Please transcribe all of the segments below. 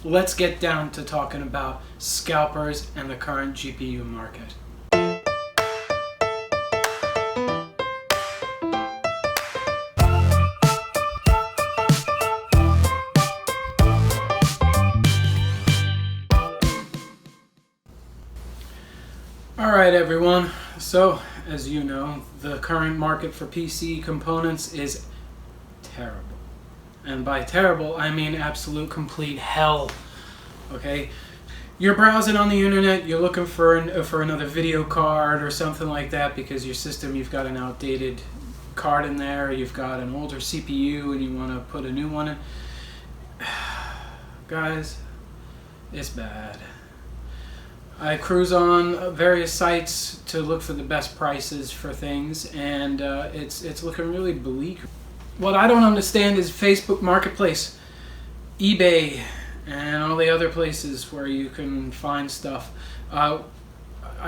let's get down to talking about scalpers and the current GPU market. Alright everyone, so as you know, the current market for PC components is terrible. And by terrible, I mean absolute complete hell. Okay? You're browsing on the internet, you're looking for another video card or something like that because your system, you've got an outdated card in there, you've got an older CPU and you want to put a new one in. Guys, it's bad. I cruise on various sites to look for the best prices for things, and it's looking really bleak. What I don't understand is Facebook Marketplace, eBay, and all the other places where you can find stuff. I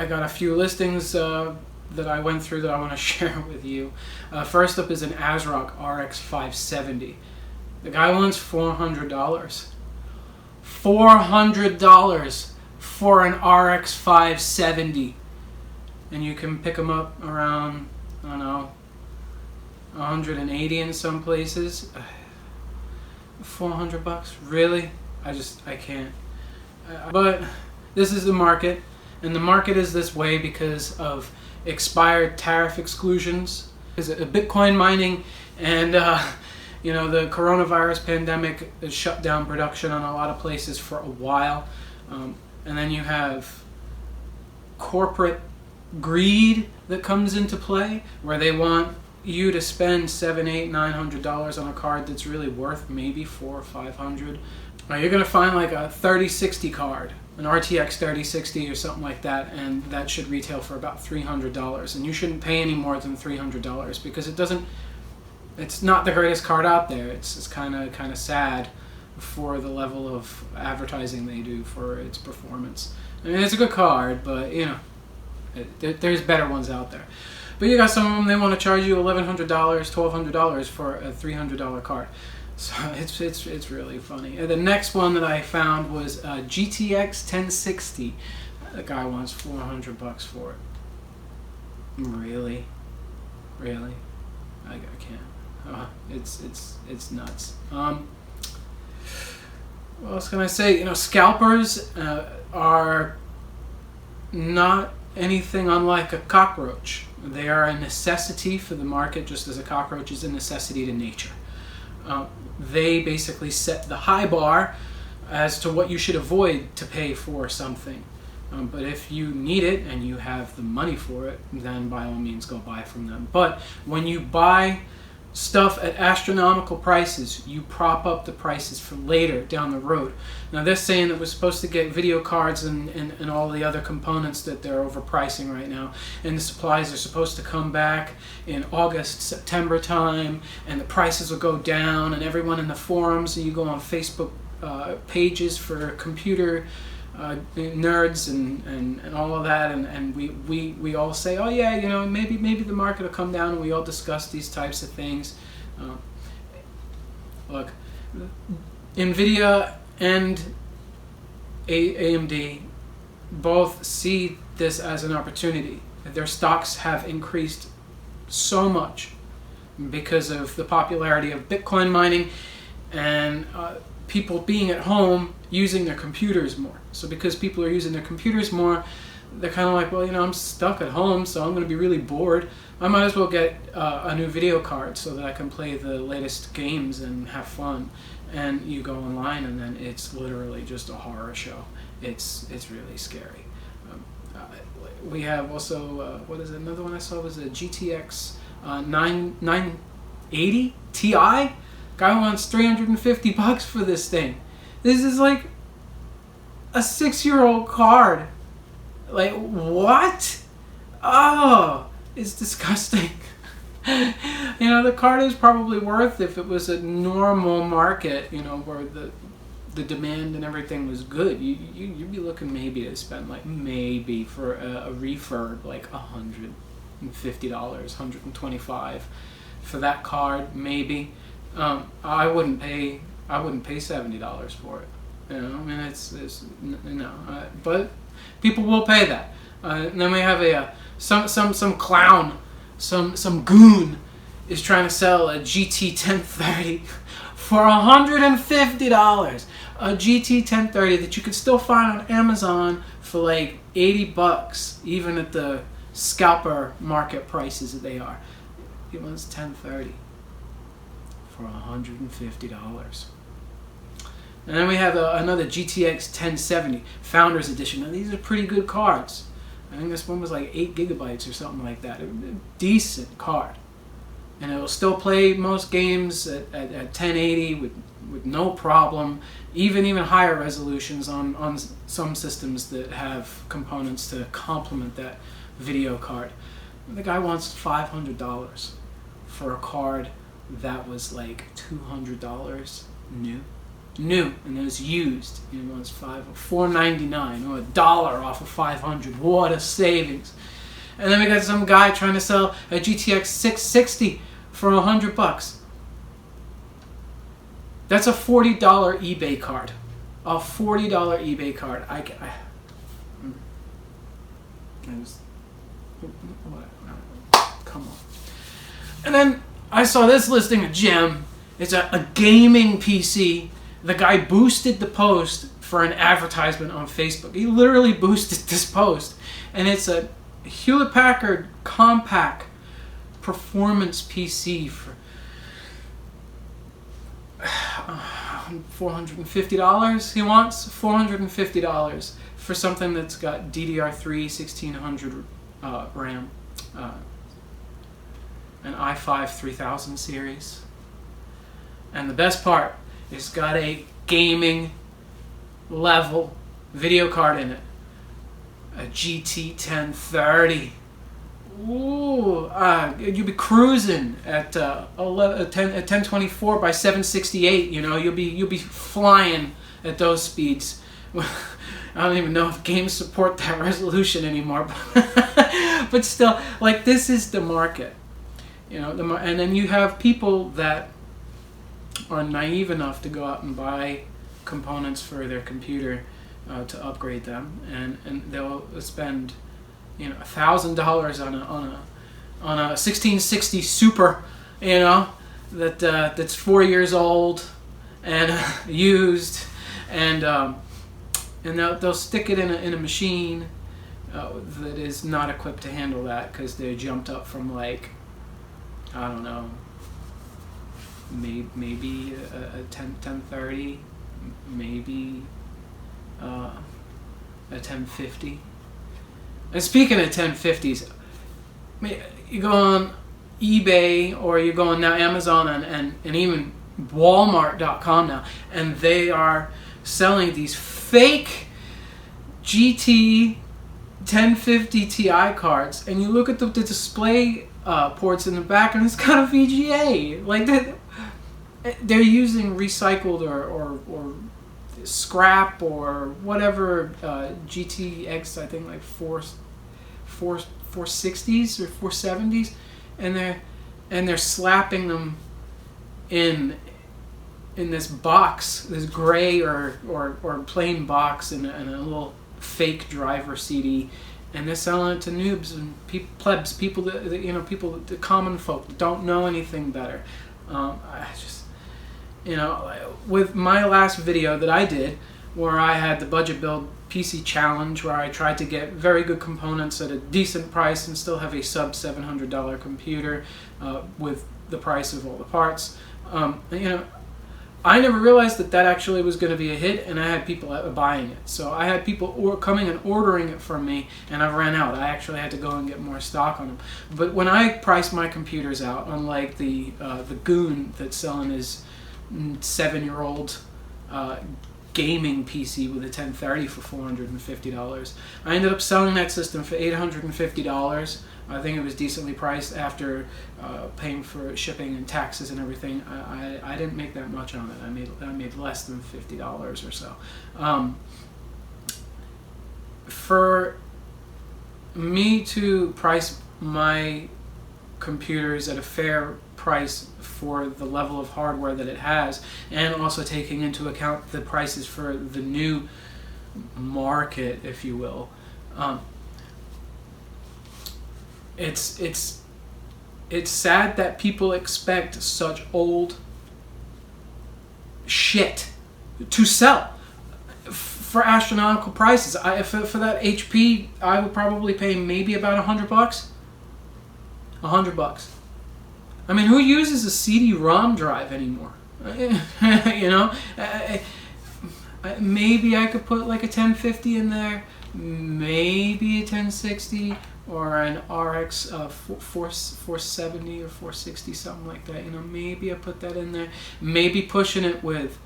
got a few listings that I went through that I want to share with you. First up is an ASRock RX 570. The guy wants $400. $400 for an RX 570, and you can pick them up around, I don't know, 180 in some places. $400, really? I can't. But this is the market, and the market is this way because of expired tariff exclusions, because of Bitcoin mining, and you know, the coronavirus pandemic has shut down production on a lot of places for a while. And then you have corporate greed that comes into play, where they want you to spend $700, $800, $900 on a card that's really worth maybe $400 or $500. Now you're going to find like a 3060 card, an RTX 3060 or something like that, and that should retail for about $300. And you shouldn't pay any more than $300 because it's not the greatest card out there. It's kind of sad for the level of advertising they do for its performance. I mean, it's a good card, but you know, there's better ones out there. But you got some of them, they want to charge you $1,100, $1,200 for a $300 card. So it's really funny. And the next one that I found was GTX 1060. The guy wants $400 for it. Really? I can't. It's nuts. What else can I say? You know, scalpers are not anything unlike a cockroach. They are a necessity for the market, just as a cockroach is a necessity to nature. They basically set the high bar as to what you should avoid to pay for something. But if you need it and you have the money for it, then by all means go buy from them. But when you buy stuff at astronomical prices, you prop up the prices for later down the road. Now they're saying that we're supposed to get video cards and all the other components that they're overpricing right now, and the supplies are supposed to come back in August, September time, and the prices will go down, and everyone in the forums, you go on Facebook pages for computer nerds and all of that, and we all say, oh yeah, you know, maybe the market will come down, and we all discuss these types of things. Look, NVIDIA and AMD both see this as an opportunity. Their stocks have increased so much because of the popularity of Bitcoin mining and people being at home using their computers more. So because people are using their computers more, they're kind of like, well, you know, I'm stuck at home, so I'm going to be really bored. I might as well get a new video card so that I can play the latest games and have fun. And you go online, and then it's literally just a horror show. It's really scary. We have also, what is it? Another one I saw was a GTX 980 Ti. Guy wants $350 for this thing. This is like a 6-year-old card. Like, what? Oh, it's disgusting. You know, the card is probably worth, if it was a normal market, you know, where the demand and everything was good, you'd be looking maybe to spend, like, maybe for a refurb, like $150, $125 for that card, maybe. I wouldn't pay $70 for it. You know, I mean, but people will pay that. And then we have some clown, some goon is trying to sell a GT 1030 for $150. A GT 1030 that you could still find on Amazon for like $80, even at the scalper market prices that they are. It was 1030 for $150. And then we have another GTX 1070 Founders Edition. Now these are pretty good cards. I think this one was like 8 gigabytes or something like that. A decent card. And it will still play most games at 1080 with no problem. Even higher resolutions on some systems that have components to complement that video card. The guy wants $500 for a card that was like $200 new, and it was used. He wants $4.99 or $1 off of $500. What a savings! And then we got some guy trying to sell a GTX 660 for $100. That's a $40 eBay card. A $40 eBay card. Come on. And then I saw this listing, a gem. It's a gaming PC. The guy boosted the post for an advertisement on Facebook. He literally boosted this post. And it's a Hewlett-Packard compact performance PC for $450. He wants $450 for something that's got DDR3 1600 RAM, an i5 3000 series, and the best part, it's got a gaming level video card in it, a GT 1030. Ooh, you'll be cruising at 1024 by 768. You know, you'll be flying at those speeds. I don't even know if games support that resolution anymore, but still, like, this is the market. You know, and then you have people that are naive enough to go out and buy components for their computer to upgrade them, and they'll spend, you know, $1,000 on a 1660 Super, you know, that's 4 years old and used, and they'll stick it in a machine that is not equipped to handle that, because they jumped up from, like, I don't know, maybe a 1030, maybe a 1050. And speaking of 1050s, you go on eBay, or you go on now Amazon and even Walmart.com now, and they are selling these fake GT 1050 Ti cards, and you look at the display ports in the back, and it's got a VGA. Like, that, they're using recycled or scrap or whatever GTX, I think, like 460s or 470s, and they're slapping them in this box, this gray or plain box, in a little fake driver CD, and they're selling it to noobs and plebs, people that the common folk that don't know anything better. I just, you know, with my last video that I did, where I had the budget build PC challenge, where I tried to get very good components at a decent price and still have a sub $700 computer with the price of all the parts. You know, I never realized that actually was going to be a hit, and I had people buying it. So I had people coming and ordering it from me, and I ran out. I actually had to go and get more stock on them. But when I priced my computers out, unlike the Goon that's selling his 7-year-old gaming PC with a 1030 for $450, I ended up selling that system for $850. I think it was decently priced after paying for shipping and taxes and everything. I didn't make that much on it. I made less than $50 or so. For me to price my computers at a fair price for the level of hardware that it has, and also taking into account the prices for the new market, if you will. It's sad that people expect such old shit to sell for astronomical prices. For that HP, I would probably pay maybe about $100. $100. I mean, who uses a CD-ROM drive anymore? You know, maybe I could put like a 1050 in there, maybe a 1060 or an RX 470 or 460, something like that. You know, maybe I put that in there. Maybe pushing it with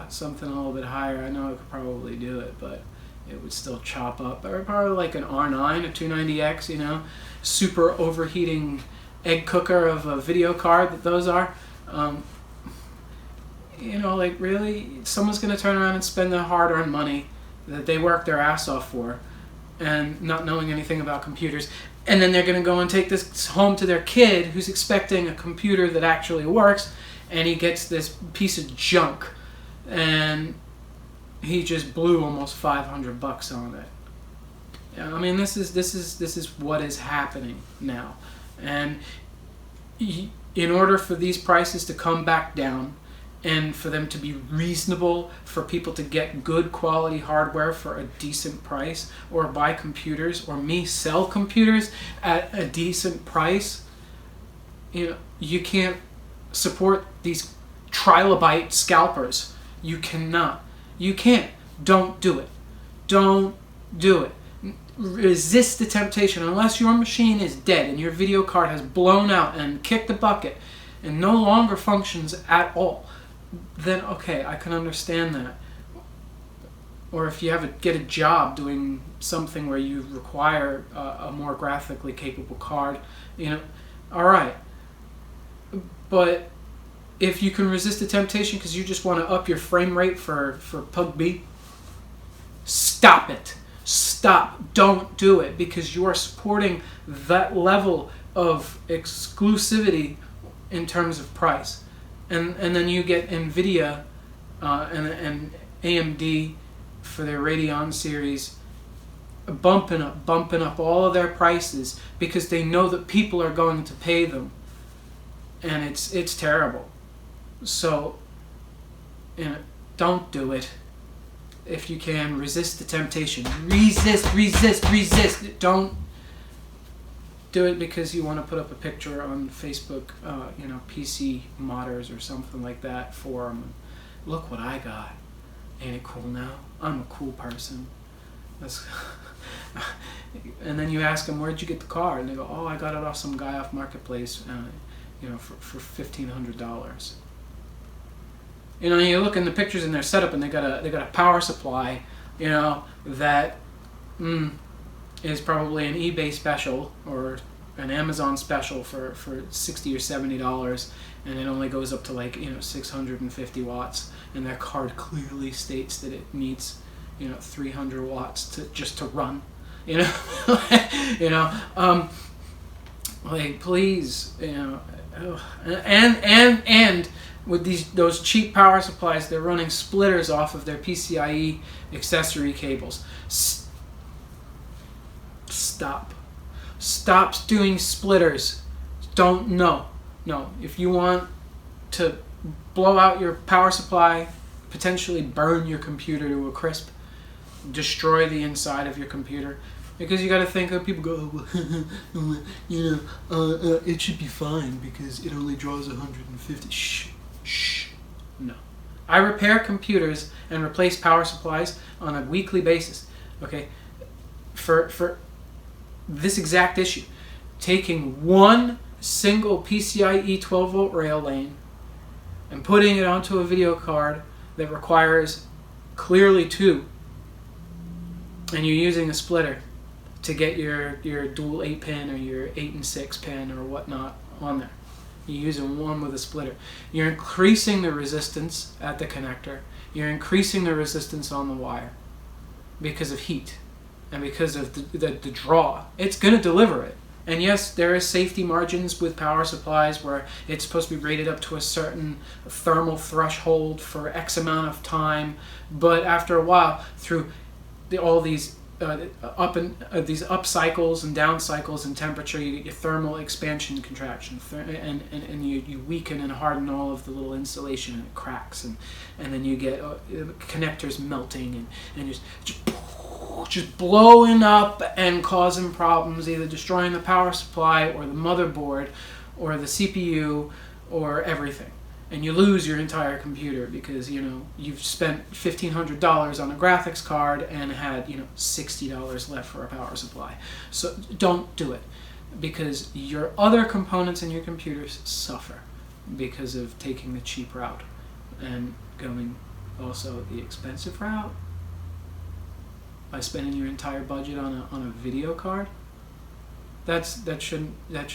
something a little bit higher. I know I could probably do it, but it would still chop up. Or probably like an R9, a 290X, you know, super overheating egg cooker of a video card that those are. You know, like, really, someone's going to turn around and spend their hard-earned money that they worked their ass off for, and not knowing anything about computers, and then they're going to go and take this home to their kid who's expecting a computer that actually works, and he gets this piece of junk, and he just blew almost $500 on it. Yeah, I mean, this is what is happening now, and in order for these prices to come back down, and for them to be reasonable, for people to get good quality hardware for a decent price, or buy computers, or me sell computers at a decent price, you know, you can't support these trilobite scalpers. You cannot. You can't. Don't do it. Don't do it. Resist the temptation. Unless your machine is dead and your video card has blown out and kicked the bucket and no longer functions at all, then okay, I can understand that. Or if you get a job doing something where you require a more graphically capable card, you know, all right. But if you can resist the temptation because you just want to up your frame rate for PUBG, stop it. Stop. Don't do it, because you are supporting that level of exclusivity in terms of price. And then you get NVIDIA and AMD for their Radeon series bumping up all of their prices because they know that people are going to pay them, and it's terrible. So, you know, don't do it. If you can, resist the temptation. Resist. Don't do it because you want to put up a picture on Facebook, you know, PC modders or something like that for them. Look what I got. Ain't it cool now? I'm a cool person. And then you ask them, where'd you get the car? And they go, oh, I got it off some guy off Marketplace, you know, for $1,500. You know, you look in the pictures in their setup, and they got a power supply, you know, that is probably an eBay special or an Amazon special for $60 or $70, and it only goes up to, like, you know, 650 watts, and their card clearly states that it needs, you know, 300 watts to run, you know. You know, like, please, you know, and with those cheap power supplies, they're running splitters off of their PCIe accessory cables. Stop doing splitters. No. If you want to blow out your power supply, potentially burn your computer to a crisp, destroy the inside of your computer, because you got to think of people go, you know, it should be fine because it only draws 150. Shh. No. I repair computers and replace power supplies on a weekly basis. Okay, for this exact issue, taking one single PCIe 12-volt rail lane and putting it onto a video card that requires clearly two, and you're using a splitter to get your dual 8-pin or your 8 and 6 pin or whatnot on there. You're using one with a splitter. You're increasing the resistance at the connector. You're increasing the resistance on the wire because of heat and because of the draw. It's going to deliver it. And yes, there is safety margins with power supplies where it's supposed to be rated up to a certain thermal threshold for X amount of time. But after a while, through all these these up cycles and down cycles in temperature, you get your thermal expansion contraction, and you weaken and harden all of the little insulation, and it cracks, and then you get connectors melting, and just blowing up and causing problems, either destroying the power supply or the motherboard or the CPU or everything. And you lose your entire computer because, you've spent $1,500 on a graphics card and had, $60 left for a power supply. So don't do it, because your other components in your computers suffer because of taking the cheap route and going also the expensive route by spending your entire budget on a video card. That should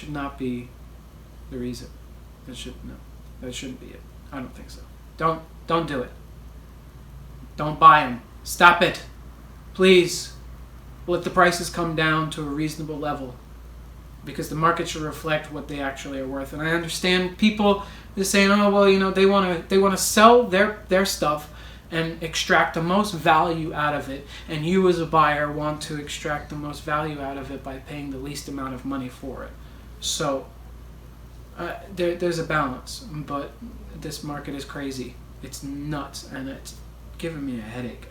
not be the reason. That shouldn't be it. I don't think so. Don't do it. Don't buy them. Stop it. Please. Let the prices come down to a reasonable level, because the market should reflect what they actually are worth. And I understand people are saying, oh well, they want to sell their stuff and extract the most value out of it, and you as a buyer want to extract the most value out of it by paying the least amount of money for it. So there's a balance, but this market is crazy. It's nuts, and it's giving me a headache.